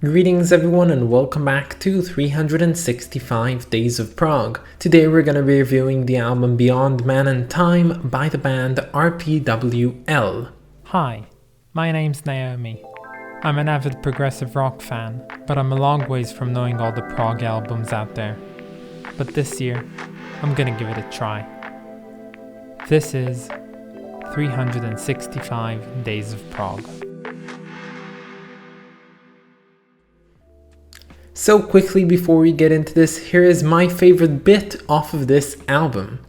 Greetings everyone and welcome back to 365 Days of Prog. Today we're going to be reviewing the album Beyond Man and Time by the band RPWL. Hi, my name's Naomi. I'm an avid progressive rock fan, but I'm a long ways from knowing all the prog albums out there. But this year, I'm gonna give it a try. This is 365 Days of Prog. So quickly before we get into this, here is my favorite bit off of this album.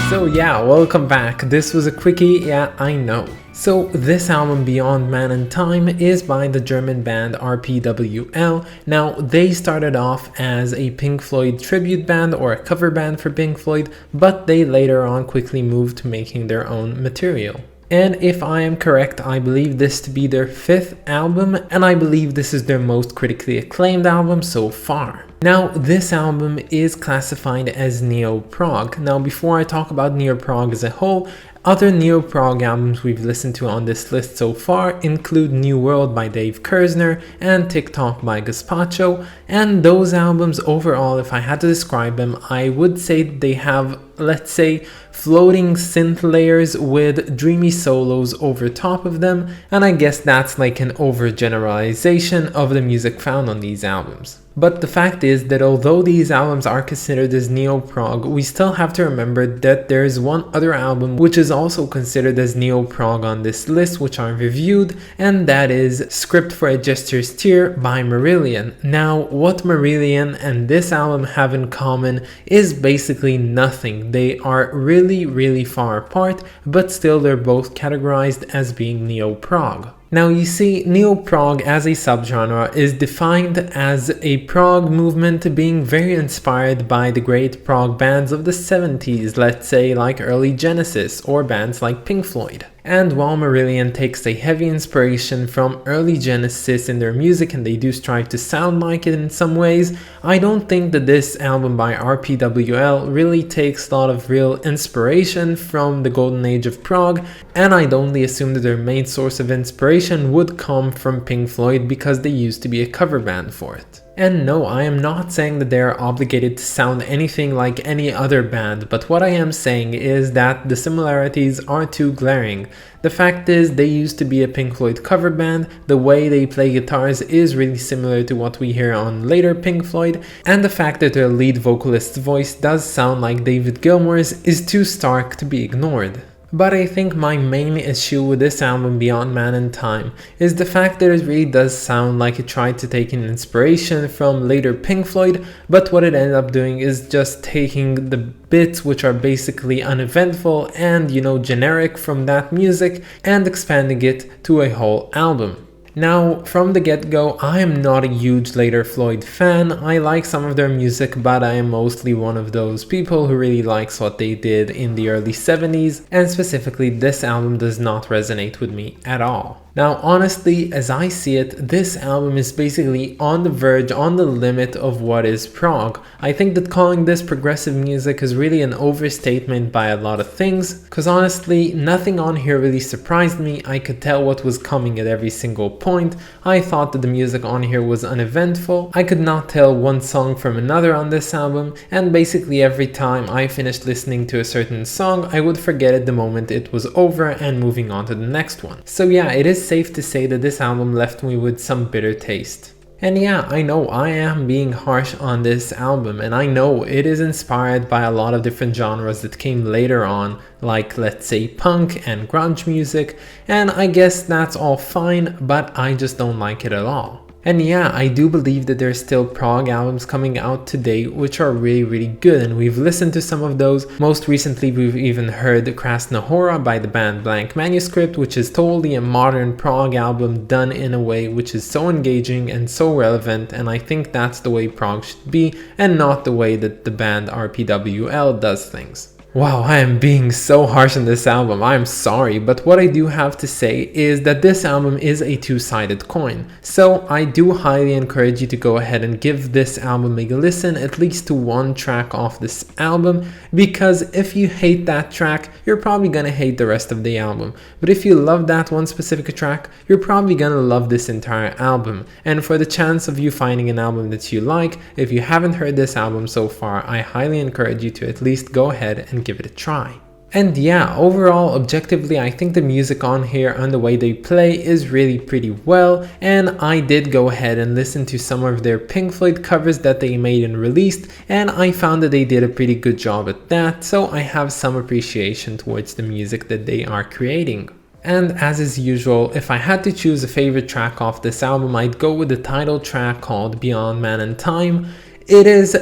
So yeah, welcome back. This was a quickie, yeah, I know. So this album Beyond Man and Time is by the German band RPWL. Now they started off as a Pink Floyd tribute band or a cover band for Pink Floyd, but they later on quickly moved to making their own material. And if I am correct, I believe this to be their 5th album, and I believe this is their most critically acclaimed album so far. Now, this album is classified as neo-prog. Now, before I talk about neo-prog as a whole, other neo-prog albums we've listened to on this list so far include New World by Dave Kersner and TikTok by Gazpacho, and those albums overall, if I had to describe them, I would say they have, let's say, floating synth layers with dreamy solos over top of them, and I guess that's like an overgeneralization of the music found on these albums. But the fact is that although these albums are considered as neo-prog, we still have to remember that there is one other album which is also considered as neo-prog on this list, which I reviewed, and that is Script for a Gesture's Tear by Marillion. Now, what Marillion and this album have in common is basically nothing. They are really far apart, but still they're both categorized as being neo-prog. Now you see, neo-prog as a subgenre is defined as a prog movement being very inspired by the great prog bands of the 70s, let's say like early Genesis or bands like Pink Floyd. And while Marillion takes a heavy inspiration from early Genesis in their music and they do strive to sound like it in some ways, I don't think that this album by RPWL really takes a lot of real inspiration from the golden age of prog, and I'd only assume that their main source of inspiration would come from Pink Floyd because they used to be a cover band for it. And no, I am not saying that they are obligated to sound anything like any other band, but what I am saying is that the similarities are too glaring. The fact is, they used to be a Pink Floyd cover band, the way they play guitars is really similar to what we hear on later Pink Floyd, and the fact that their lead vocalist's voice does sound like David Gilmour's is too stark to be ignored. But I think my main issue with this album Beyond Man and Time is the fact that it really does sound like it tried to take an inspiration from later Pink Floyd, but what it ended up doing is just taking the bits which are basically uneventful and, generic from that music and expanding it to a whole album. Now, from the get-go, I am not a huge later Floyd fan. I like some of their music, but I am mostly one of those people who really likes what they did in the early 70s, and specifically this album does not resonate with me at all. Now, honestly, as I see it, this album is basically on the verge, on the limit of what is prog. I think that calling this progressive music is really an overstatement by a lot of things, because honestly, nothing on here really surprised me. I could tell what was coming at every single point. I thought that the music on here was uneventful. I could not tell one song from another on this album, and basically every time I finished listening to a certain song, I would forget it the moment it was over and moving on to the next one. So yeah, it is safe to say that this album left me with some bitter taste. And yeah, I know I am being harsh on this album, and I know it is inspired by a lot of different genres that came later on, like let's say punk and grunge music, and I guess that's all fine, but I just don't like it at all. And yeah, I do believe that there's still prog albums coming out today which are really good, and we've listened to some of those. Most recently we've even heard Krasnahora by the band Blank Manuscript, which is totally a modern prog album done in a way which is so engaging and so relevant, and I think that's the way prog should be and not the way that the band RPWL does things. Wow, I am being so harsh on this album, I'm sorry, but what I do have to say is that this album is a two-sided coin. So I do highly encourage you to go ahead and give this album a listen, at least to one track off this album, because if you hate that track, you're probably gonna hate the rest of the album. But if you love that one specific track, you're probably gonna love this entire album. And for the chance of you finding an album that you like, if you haven't heard this album so far, I highly encourage you to at least go ahead and give it a try. And yeah, overall, objectively, I think the music on here and the way they play is really pretty well, and I did go ahead and listen to some of their Pink Floyd covers that they made and released, and I found that they did a pretty good job at that, so I have some appreciation towards the music that they are creating. And as is usual, if I had to choose a favorite track off this album, I'd go with the title track called Beyond Man and Time. It is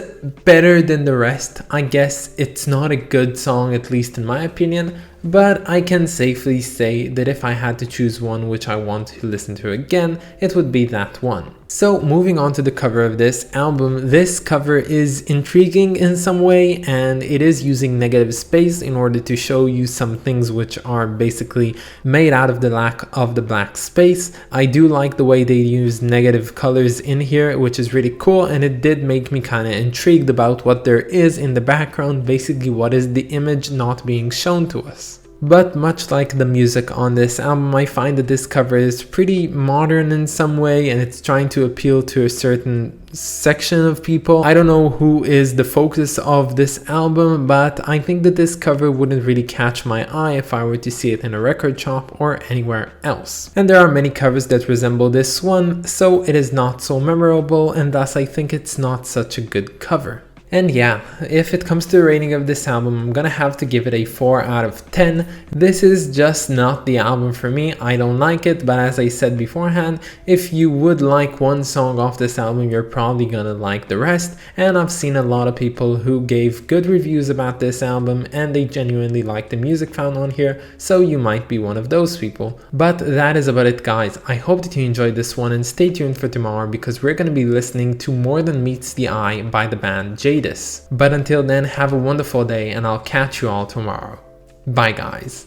better than the rest. I guess it's not a good song, at least in my opinion, but I can safely say that if I had to choose one which I want to listen to again, it would be that one. So moving on to the cover of this album, this cover is intriguing in some way, and it is using negative space in order to show you some things which are basically made out of the lack of the black space. I do like the way they use negative colors in here, which is really cool, and it did make me kind of intrigued about what there is in the background, basically what is the image not being shown to us. But much like the music on this album, I find that this cover is pretty modern in some way, and it's trying to appeal to a certain section of people. I don't know who is the focus of this album, but I think that this cover wouldn't really catch my eye if I were to see it in a record shop or anywhere else. And there are many covers that resemble this one, so it is not so memorable, and thus I think it's not such a good cover. And yeah, if it comes to the rating of this album, I'm gonna have to give it a 4 out of 10. This is just not the album for me. I don't like it, but as I said beforehand, if you would like one song off this album, you're probably gonna like the rest. And I've seen a lot of people who gave good reviews about this album and they genuinely like the music found on here, so you might be one of those people. But that is about it, guys. I hope that you enjoyed this one, and stay tuned for tomorrow because we're gonna be listening to More Than Meets the Eye by the band Jadis. But until then, have a wonderful day, and I'll catch you all tomorrow. Bye guys.